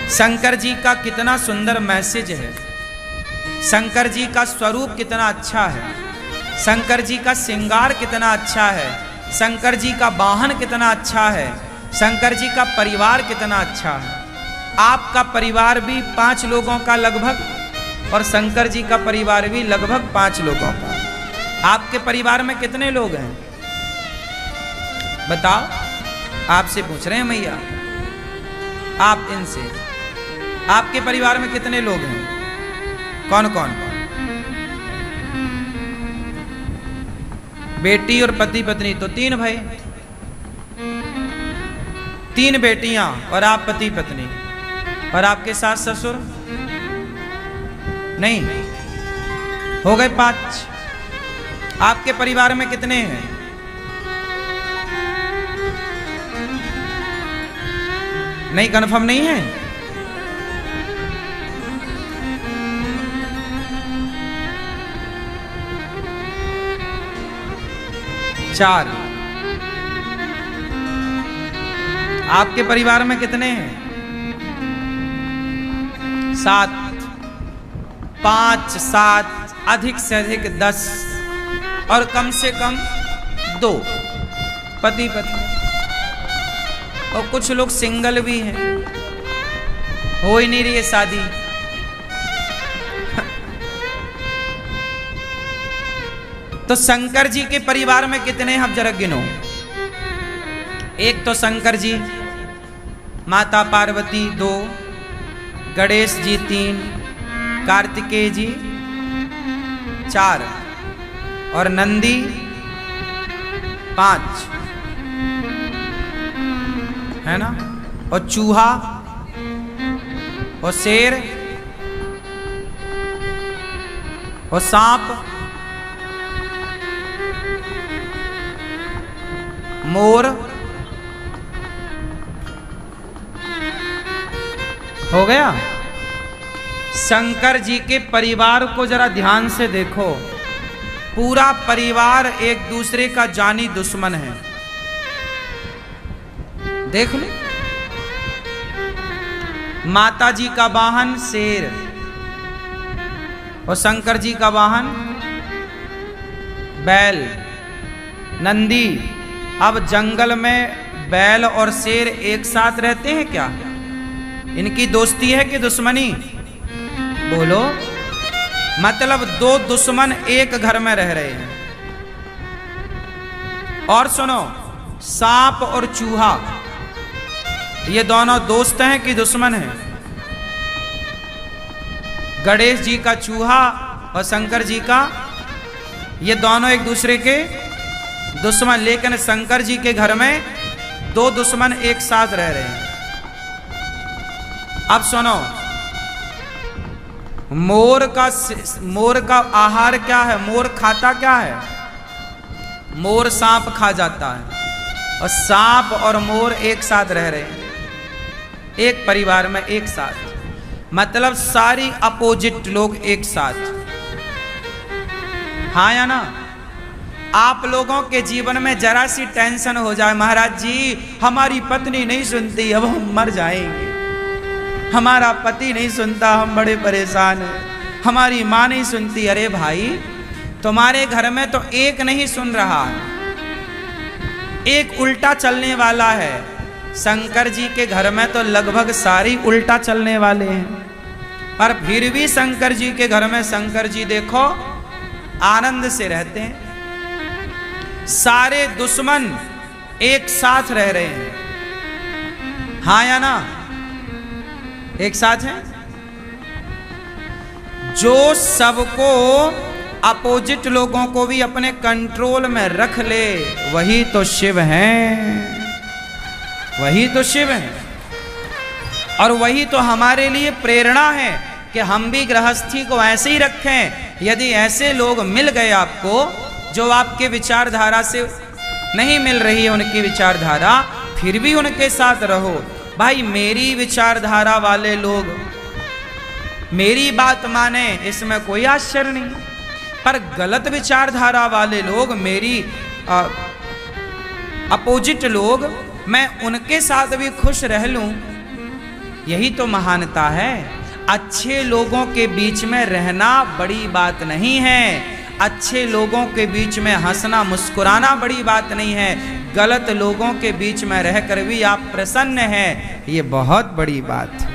शंकर जी का कितना सुंदर मैसेज है, शंकर जी का स्वरूप कितना अच्छा है, शंकर जी का श्रृंगार कितना अच्छा है, शंकर जी का वाहन कितना अच्छा है, शंकर जी का परिवार कितना अच्छा है। आपका परिवार भी 5 लोगों का लगभग, और शंकर जी का परिवार भी लगभग 5 लोगों का। आपके परिवार में कितने लोग हैं बताओ? आपसे पूछ रहे हैं मैया, आप इनसे, आपके परिवार में कितने लोग हैं? कौन कौन? बेटी और पति पत्नी, तो 3 भाई, 3 बेटियां और आप पति पत्नी, और आपके सास ससुर नहीं, हो गए 5। आपके परिवार में कितने हैं? नहीं, कन्फर्म नहीं है? चार। आपके परिवार में कितने हैं? 7। 5, 7, अधिक से अधिक 10, और कम से कम 2 पति पत्नी, और कुछ लोग सिंगल भी हैं, हो ही नहीं रही है शादी। तो शंकर जी के परिवार में कितने हैं, आप जरा गिनो। एक तो शंकर जी, माता पार्वती 2, गणेश जी 3, कार्तिकेय जी 4, और नंदी 5, है ना? और चूहा और शेर और सांप, मोर, हो गया। शंकर जी के परिवार को जरा ध्यान से देखो, पूरा परिवार एक दूसरे का जानी दुश्मन है। देख लो, माता जी का वाहन शेर और शंकर जी का वाहन बैल, नंदी। अब जंगल में बैल और शेर एक साथ रहते हैं क्या? इनकी दोस्ती है कि दुश्मनी? बोलो। मतलब 2 दुश्मन एक घर में रह रहे हैं। और सुनो, सांप और चूहा, ये दोनों दोस्त हैं कि दुश्मन हैं? गणेश जी का चूहा और शंकर जी का, ये दोनों एक दूसरे के दुश्मन, लेकिन शंकर जी के घर में 2 दुश्मन एक साथ रह रहे हैं। अब सुनो, मोर का आहार क्या है? मोर खाता क्या है? मोर सांप खा जाता है, और सांप और मोर एक साथ रह रहे हैं, एक परिवार में एक साथ। मतलब सारी अपोजिट लोग एक साथ। हाँ या ना? आप लोगों के जीवन में जरा सी टेंशन हो जाए, महाराज जी हमारी पत्नी नहीं सुनती, अब हम मर जाएंगे, हमारा पति नहीं सुनता, हम बड़े परेशान हैं, हमारी माँ नहीं सुनती। अरे भाई, तुम्हारे घर में तो एक नहीं सुन रहा, एक उल्टा चलने वाला है। शंकर जी के घर में तो लगभग सारी उल्टा चलने वाले हैं, पर फिर भी शंकर जी के घर में शंकर जी देखो आनंद से रहते हैं। सारे दुश्मन एक साथ रह रहे हैं। हाँ या ना? एक साथ हैं। जो सबको, अपोजिट लोगों को भी अपने कंट्रोल में रख ले, वही तो शिव हैं, वही तो शिव हैं। और वही तो हमारे लिए प्रेरणा है कि हम भी गृहस्थी को ऐसे ही रखें। यदि ऐसे लोग मिल गए आपको जो आपके विचारधारा से नहीं मिल रही है उनकी विचारधारा, फिर भी उनके साथ रहो। भाई मेरी विचारधारा वाले लोग मेरी बात माने, इसमें कोई आश्चर्य नहीं, पर गलत विचारधारा वाले लोग, मेरी अपोजिट लोग, मैं उनके साथ भी खुश रह लूं, यही तो महानता है। अच्छे लोगों के बीच में रहना बड़ी बात नहीं है, अच्छे लोगों के बीच में हंसना मुस्कुराना बड़ी बात नहीं है, गलत लोगों के बीच में रहकर भी आप प्रसन्न हैं, ये बहुत बड़ी बात है।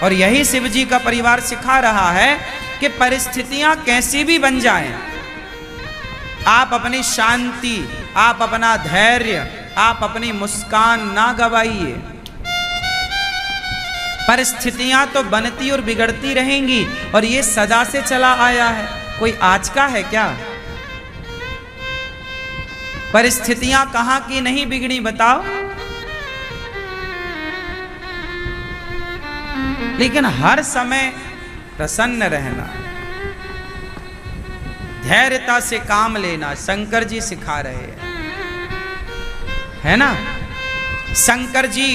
और यही शिव जी का परिवार सिखा रहा है कि परिस्थितियां कैसी भी बन जाएं, आप अपनी शांति, आप अपना धैर्य, आप अपनी मुस्कान ना गवाइए। परिस्थितियां तो बनती और बिगड़ती रहेंगी और ये सदा से चला आया है, कोई आज का है क्या? परिस्थितियां कहां की नहीं बिगड़ी बताओ? लेकिन हर समय प्रसन्न रहना, धैर्यता से काम लेना शंकर जी सिखा रहे हैं, है ना। शंकर जी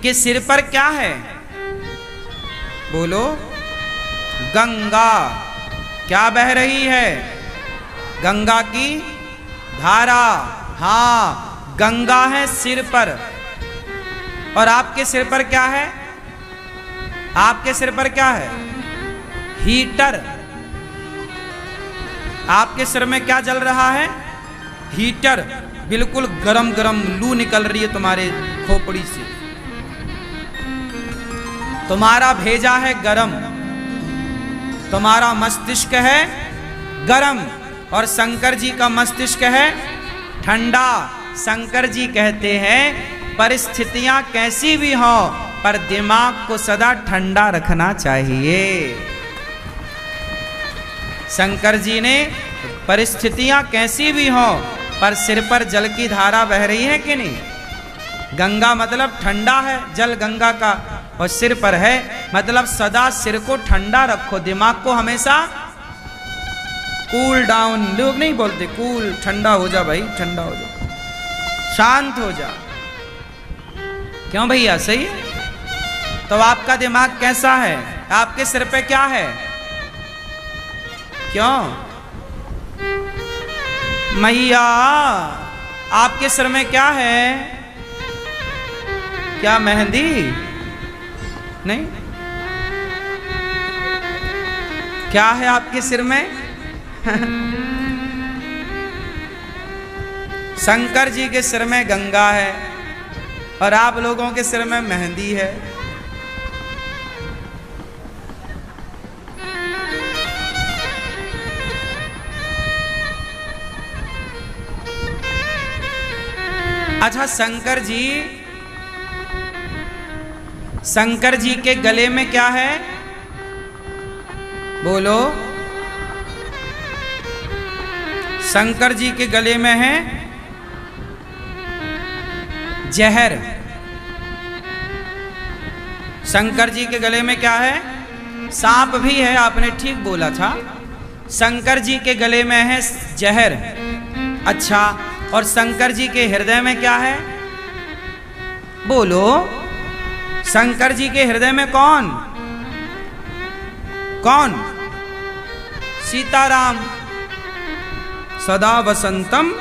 के सिर पर क्या है? बोलो। गंगा। क्या बह रही है? गंगा की धारा। हाँ, गंगा है सिर पर। और आपके सिर पर क्या है? आपके सिर पर क्या है? हीटर। आपके सिर में क्या जल रहा है? हीटर। बिल्कुल गरम गरम लू निकल रही है तुम्हारे खोपड़ी से, तुम्हारा भेजा है गरम, तुम्हारा मस्तिष्क है गरम और शंकर जी का मस्तिष्क है ठंडा। शंकर जी कहते हैं परिस्थितियां कैसी भी हो पर दिमाग को सदा ठंडा रखना चाहिए। शंकर जी ने परिस्थितियां कैसी भी हो पर सिर पर जल की धारा बह रही है कि नहीं? गंगा मतलब ठंडा है जल गंगा का, और सिर पर है मतलब सदा सिर को ठंडा रखो, दिमाग को हमेशा कूल डाउन। लोग नहीं बोलते कूल, ठंडा हो जा भाई, ठंडा हो जा, शांत हो जा। क्यों भैया, सही है? तो आपका दिमाग कैसा है? आपके सिर पे क्या है? क्यों मैया, आपके सिर में क्या है? क्या मेहंदी? नहीं, क्या है आपके सिर में? शंकर जी के सिर में गंगा है और आप लोगों के सिर में मेहंदी है। अच्छा, शंकर जी के गले में क्या है? बोलो। शंकर जी के गले में है जहर। शंकर जी के गले में क्या है? सांप भी है, आपने ठीक बोला था। शंकर जी के गले में है जहर। अच्छा, और शंकर जी के हृदय में क्या है? बोलो। शंकर जी के हृदय में कौन? कौन? सीताराम। सदा वसंतम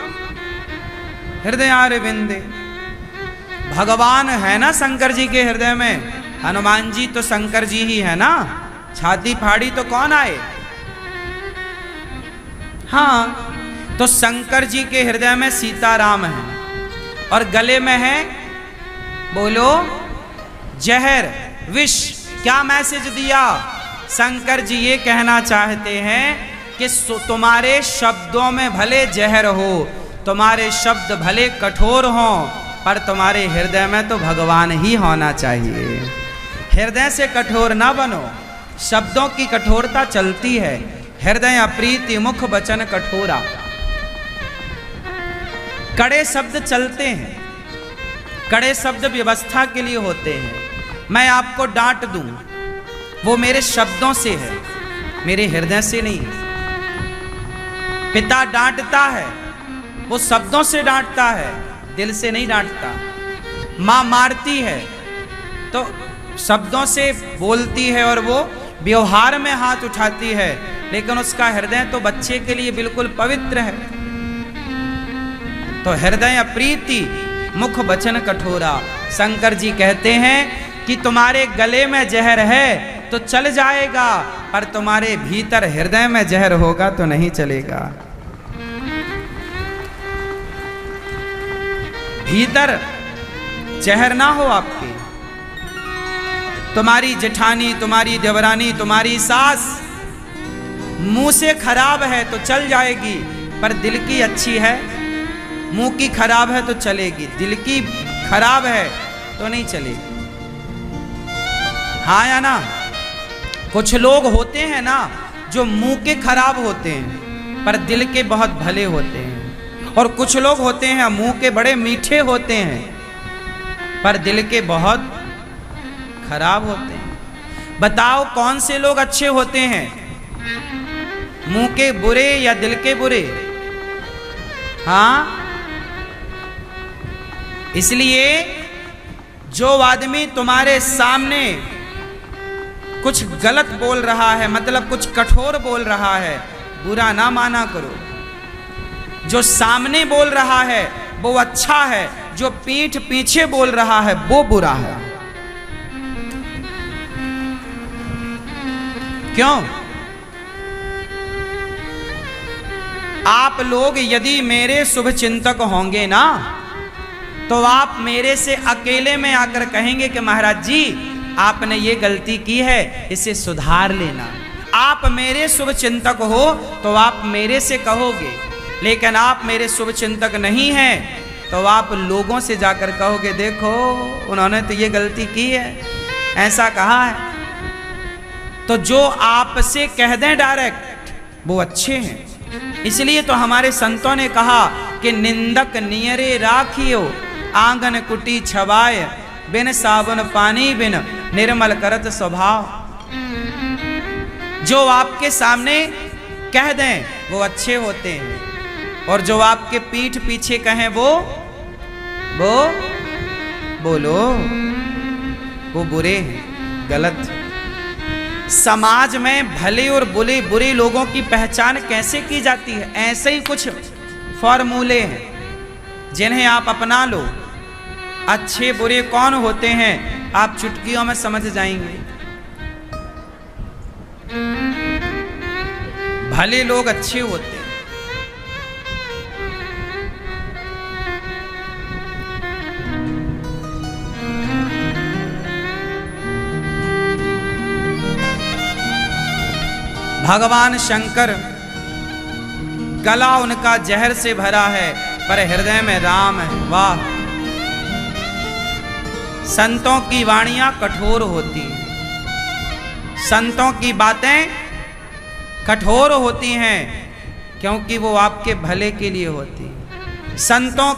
हृदयारविंदे। भगवान है ना शंकर जी के हृदय में। हनुमान जी तो शंकर जी ही है ना, छाती फाड़ी तो कौन आए? हाँ, तो शंकर जी के हृदय में सीताराम है और गले में है, बोलो, जहर, विष। क्या मैसेज दिया? शंकर जी ये कहना चाहते हैं कि तुम्हारे शब्दों में भले जहर हो, तुम्हारे शब्द भले कठोर हों, पर तुम्हारे हृदय में तो भगवान ही होना चाहिए। हृदय से कठोर ना बनो। शब्दों की कठोरता चलती है। हृदय अप्रीति मुख वचन कठोरा। कड़े शब्द चलते हैं, कड़े शब्द व्यवस्था के लिए होते हैं। मैं आपको डांट दूं, वो मेरे शब्दों से है, मेरे हृदय से नहीं है। पिता डांटता है, वो शब्दों से डांटता है, दिल से नहीं डांटता। माँ मारती है तो शब्दों से बोलती है और वो व्यवहार में हाथ उठाती है, लेकिन उसका हृदय तो बच्चे के लिए बिल्कुल पवित्र है। तो हृदय प्रीति मुख वचन कठोरा। शंकर जी कहते हैं कि तुम्हारे गले में जहर है तो चल जाएगा, पर तुम्हारे भीतर हृदय में जहर होगा तो नहीं चलेगा। भीतर जहर ना हो आपके, तुम्हारी जेठानी, तुम्हारी देवरानी, तुम्हारी सास मुंह से खराब है तो चल जाएगी, पर दिल की अच्छी है। मुंह की खराब है तो चलेगी, दिल की खराब है तो नहीं चलेगी। हाँ या ना? कुछ लोग होते हैं ना जो मुंह के खराब होते हैं पर दिल के बहुत भले होते हैं, और कुछ लोग होते हैं मुंह के बड़े मीठे होते हैं पर दिल के बहुत खराब होते हैं। बताओ कौन से लोग अच्छे होते हैं, मुंह के बुरे या दिल के बुरे? हाँ, इसलिए जो आदमी तुम्हारे सामने कुछ गलत बोल रहा है, मतलब कुछ कठोर बोल रहा है, बुरा ना माना करो। जो सामने बोल रहा है वो अच्छा है, जो पीठ पीछे बोल रहा है वो बुरा है। क्यों? आप लोग यदि मेरे शुभ चिंतक होंगे ना तो आप मेरे से अकेले में आकर कहेंगे कि महाराज जी आपने ये गलती की है, इसे सुधार लेना। आप मेरे शुभ चिंतक हो तो आप मेरे से कहोगे, लेकिन आप मेरे शुभ चिंतक नहीं हैं तो आप लोगों से जाकर कहोगे देखो उन्होंने तो ये गलती की है, ऐसा कहा है। तो जो आपसे कह दें डायरेक्ट वो अच्छे हैं। इसलिए तो हमारे संतों ने कहा कि निंदक नियरे राखियो आंगन कुटी छवाए, बिन साबुन पानी बिन निर्मल करत स्वभाव। जो आपके सामने कह दें वो अच्छे होते हैं, और जो आपके पीठ पीछे कहें वो बोलो वो बुरे हैं, गलत। समाज में भले और बुरे लोगों की पहचान कैसे की जाती है? ऐसे ही कुछ फॉर्मूले हैं जिन्हें आप अपना लो। अच्छे बुरे कौन होते हैं आप चुटकियों में समझ जाएंगे। भले लोग अच्छे होते हैं। भगवान शंकर गला उनका जहर से भरा है पर हृदय में राम है। वाह! संतों की वाणियां कठोर होती हैं, संतों की बातें कठोर होती हैं क्योंकि वो आपके भले के लिए होती है। संतों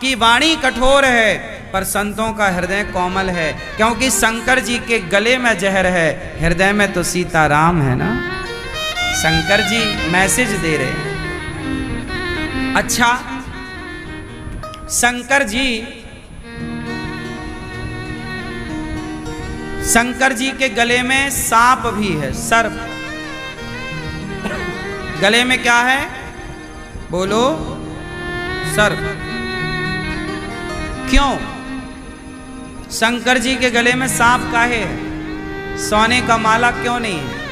की वाणी कठोर है पर संतों का हृदय कोमल है, क्योंकि शंकर जी के गले में जहर है, हृदय में तो सीताराम है ना। शंकर जी मैसेज दे रहे हैं। अच्छा, शंकर जी के गले में सांप भी है, सर्प। गले में क्या है? बोलो, सर्प। क्यों शंकर जी के गले में सांप काहे है? सोने का माला क्यों नहीं है?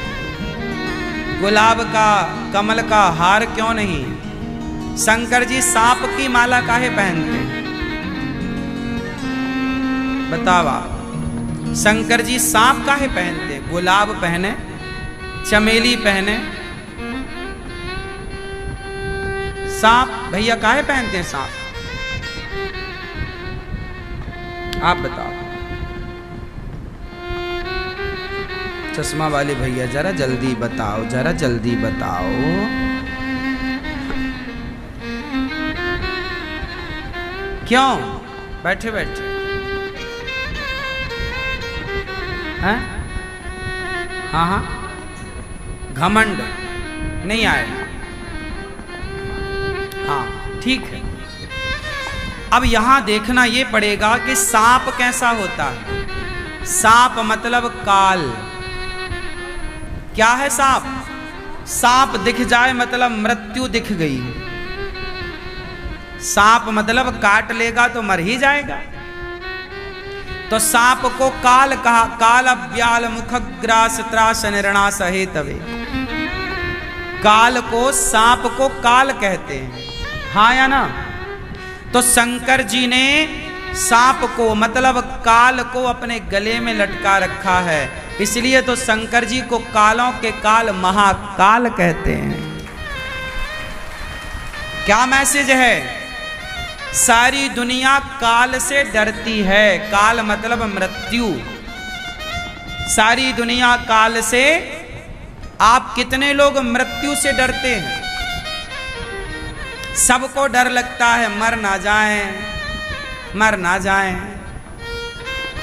गुलाब का, कमल का हार क्यों नहीं? शंकर जी सांप की माला काहे पहनते हैं? बतावा, शंकर जी सांप काहे पहनते? गुलाब पहने, चमेली पहने, सांप भैया काहे पहनते हैं? सांप आप बताओ। चश्मा वाले भैया जरा जल्दी बताओ, जरा जल्दी बताओ। क्यों? बैठे बैठे हैं? हाँ हाँ, घमंड नहीं आएगा। हाँ ठीक है। अब यहां देखना ये पड़ेगा कि सांप कैसा होता है। सांप मतलब काल। क्या है सांप? सांप दिख जाए मतलब मृत्यु दिख गई। सांप मतलब काट लेगा तो मर ही जाएगा। तो सांप को काल कहा, काल अव्याल मुखग्रास त्रास निर्णास हेतवे। काल को, सांप को काल कहते हैं, हाँ या ना? तो शंकर जी ने सांप को मतलब काल को अपने गले में लटका रखा है, इसलिए तो शंकर जी को कालों के काल महाकाल कहते हैं। क्या मैसेज है? सारी दुनिया काल से डरती है, काल मतलब मृत्यु। सारी दुनिया काल से, आप कितने लोग मृत्यु से डरते हैं? सबको डर लगता है मर ना जाएं, मर ना जाएं,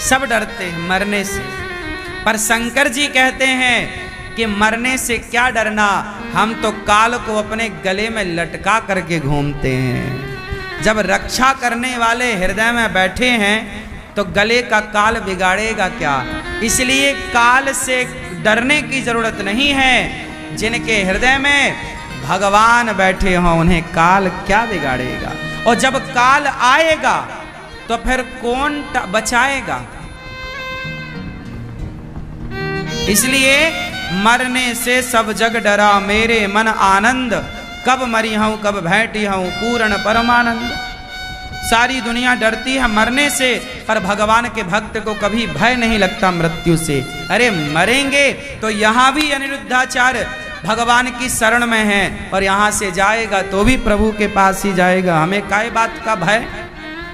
सब डरते हैं मरने से। पर शंकर जी कहते हैं कि मरने से क्या डरना, हम तो काल को अपने गले में लटका करके घूमते हैं। जब रक्षा करने वाले हृदय में बैठे हैं तो गले का काल बिगाड़ेगा क्या? इसलिए काल से डरने की जरूरत नहीं है। जिनके हृदय में भगवान बैठे हों उन्हें काल क्या बिगाड़ेगा। और जब काल आएगा तो फिर कौन बचाएगा? इसलिए मरने से सब जग डरा, मेरे मन आनंद, कब मरी हूं कब बैठी हूं पूर्ण परमानंद। सारी दुनिया डरती है मरने से, पर भगवान के भक्त को कभी भय नहीं लगता मृत्यु से। अरे मरेंगे तो यहाँ भी अनिरुद्धाचार्य भगवान की शरण में है, और यहाँ से जाएगा तो भी प्रभु के पास ही जाएगा। हमें काहे बात का भय?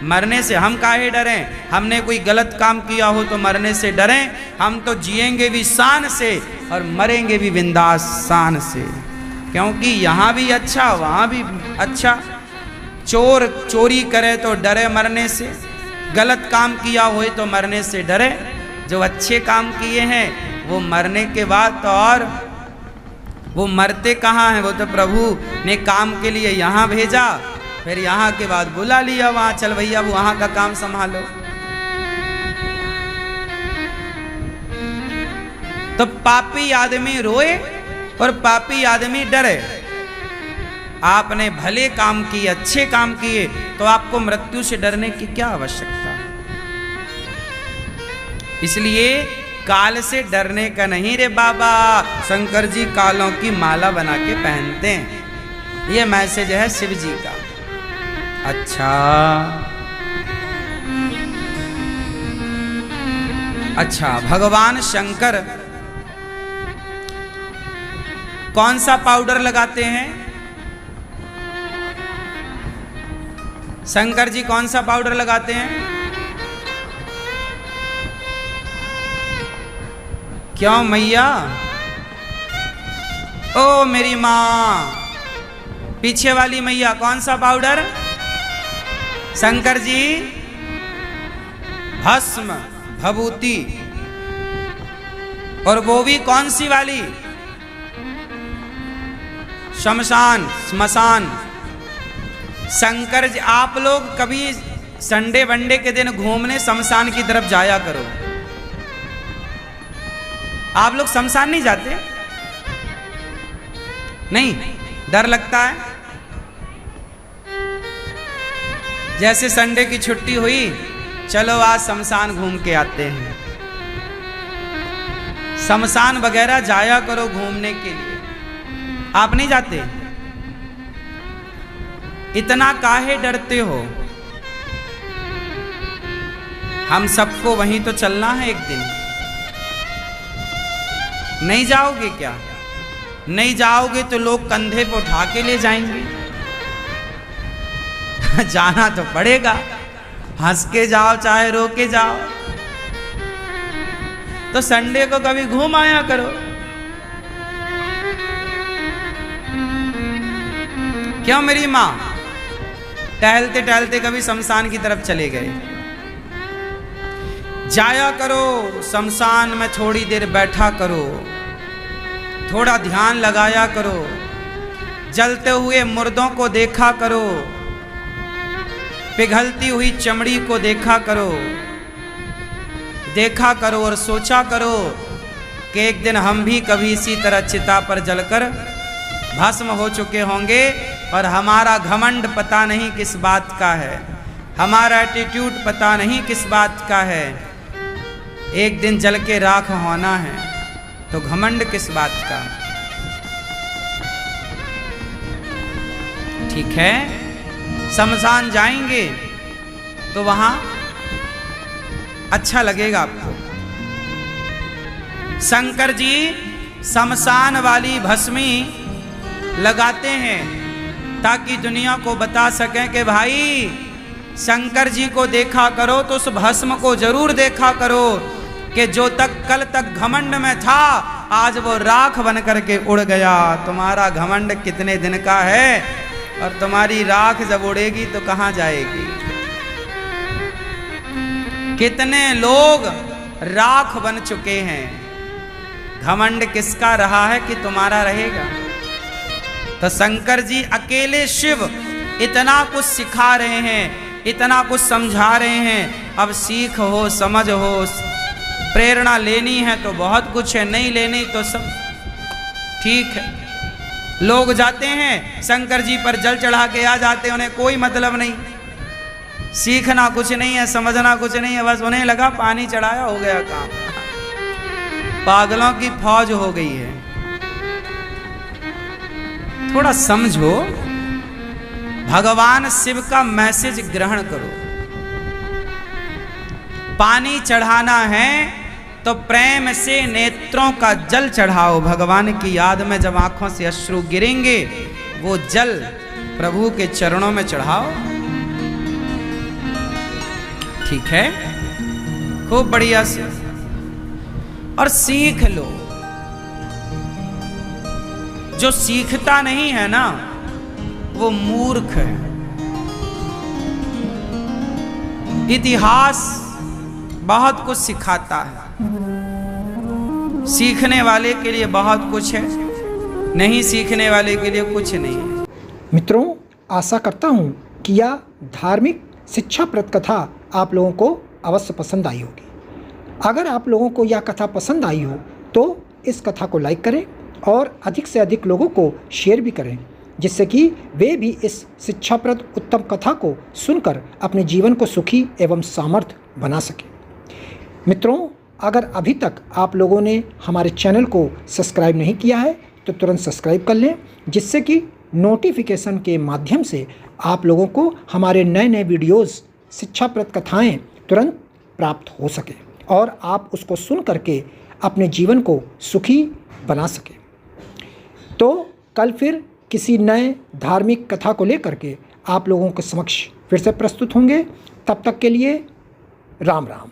मरने से हम काहे डरें? हमने कोई गलत काम किया हो तो मरने से डरें? हम तो जिएंगे भी शान से और मरेंगे भी बिंदास शान से, क्योंकि यहाँ भी अच्छा वहाँ भी अच्छा। चोर चोरी करे तो डरे मरने से, गलत काम किया हो तो मरने से डरे। जो अच्छे काम किए हैं वो मरने के बाद तो, और वो मरते कहाँ हैं? वो तो प्रभु ने काम के लिए यहाँ भेजा, फिर यहाँ के बाद बुला लिया वहाँ, चल भैया वो वहाँ का काम संभालो। तो पापी आदमी रोए और पापी आदमी डरे। आपने भले काम किए, अच्छे काम किए, तो आपको मृत्यु से डरने की क्या आवश्यकता? इसलिए काल से डरने का नहीं रे बाबा। शंकर जी कालों की माला बना के पहनते हैं, ये मैसेज है शिव जी का। अच्छा अच्छा, भगवान शंकर कौन सा पाउडर लगाते हैं? शंकर जी कौन सा पाउडर लगाते हैं? क्यों मैया? ओ मेरी माँ, पीछे वाली मैया, कौन सा पाउडर? शंकर जी भस्म भभूति, और वो भी कौन सी वाली? शमशान स्मशान। शंकर जी, आप लोग कभी संडे वनडे के दिन घूमने शमशान की तरफ जाया करो। आप लोग शमशान नहीं जाते? नहीं, डर लगता है? जैसे संडे की छुट्टी हुई, चलो आज शमशान घूम के आते हैं। शमशान वगैरह जाया करो घूमने के लिए। आप नहीं जाते? इतना काहे डरते हो? हम सबको वहीं तो चलना है एक दिन। नहीं जाओगे क्या? नहीं जाओगे तो लोग कंधे पर उठा के ले जाएंगे। जाना तो पड़ेगा, हंस के जाओ चाहे रो के जाओ। तो संडे को कभी घूम आया करो। क्यों मेरी माँ? टहलते टहलते कभी शमशान की तरफ चले गए? जाया करो शमशान में, थोड़ी देर बैठा करो, थोड़ा ध्यान लगाया करो, जलते हुए मुर्दों को देखा करो, पिघलती हुई चमड़ी को देखा करो, देखा करो और सोचा करो कि एक दिन हम भी कभी इसी तरह चिता पर जलकर भस्म हो चुके होंगे, और हमारा घमंड पता नहीं किस बात का है, हमारा एटीट्यूड पता नहीं किस बात का है, एक दिन जल के राख होना है, तो घमंड किस बात का। ठीक है, शमशान जाएंगे तो वहां अच्छा लगेगा आपको। शंकर जी शमशान वाली भस्मी लगाते हैं ताकि दुनिया को बता सकें कि भाई शंकर जी को देखा करो तो उस भस्म को जरूर देखा करो कि जो कल तक घमंड में था आज वो राख बन करके उड़ गया। तुम्हारा घमंड कितने दिन का है और तुम्हारी राख जब उड़ेगी तो कहां जाएगी। कितने लोग राख बन चुके हैं, घमंड किसका रहा है कि तुम्हारा रहेगा। तो शंकर जी अकेले शिव इतना कुछ सिखा रहे हैं, इतना कुछ समझा रहे हैं। अब सीख हो, समझ हो, प्रेरणा लेनी है तो बहुत कुछ है, नहीं लेनी तो सब ठीक है। लोग जाते हैं शंकर जी पर जल चढ़ा के आ जाते हैं, उन्हें कोई मतलब नहीं, सीखना कुछ नहीं है, समझना कुछ नहीं है, बस उन्हें लगा पानी चढ़ाया हो गया काम। पागलों की फौज हो गई है। थोड़ा समझो, भगवान शिव का मैसेज ग्रहण करो। पानी चढ़ाना है तो प्रेम से नेत्रों का जल चढ़ाओ। भगवान की याद में जब आंखों से अश्रु गिरेंगे वो जल प्रभु के चरणों में चढ़ाओ। ठीक है, खूब बढ़िया से और सीख लो। जो सीखता नहीं है ना वो मूर्ख है। इतिहास बहुत कुछ सिखाता है, सीखने वाले के लिए बहुत कुछ है, नहीं सीखने वाले के लिए कुछ नहीं है। मित्रों, आशा करता हूँ कि यह धार्मिक शिक्षाप्रद कथा आप लोगों को अवश्य पसंद आई होगी। अगर आप लोगों को यह कथा पसंद आई हो तो इस कथा को लाइक करें और अधिक से अधिक लोगों को शेयर भी करें, जिससे कि वे भी इस शिक्षाप्रद उत्तम कथा को सुनकर अपने जीवन को सुखी एवं सामर्थ्य बना सकें। मित्रों, अगर अभी तक आप लोगों ने हमारे चैनल को सब्सक्राइब नहीं किया है तो तुरंत सब्सक्राइब कर लें, जिससे कि नोटिफिकेशन के माध्यम से आप लोगों को हमारे नए नए वीडियोस, शिक्षाप्रद कथाएं तुरंत प्राप्त हो सके और आप उसको सुन करके अपने जीवन को सुखी बना सकें। तो कल फिर किसी नए धार्मिक कथा को लेकर के आप लोगों के समक्ष फिर से प्रस्तुत होंगे। तब तक के लिए राम राम।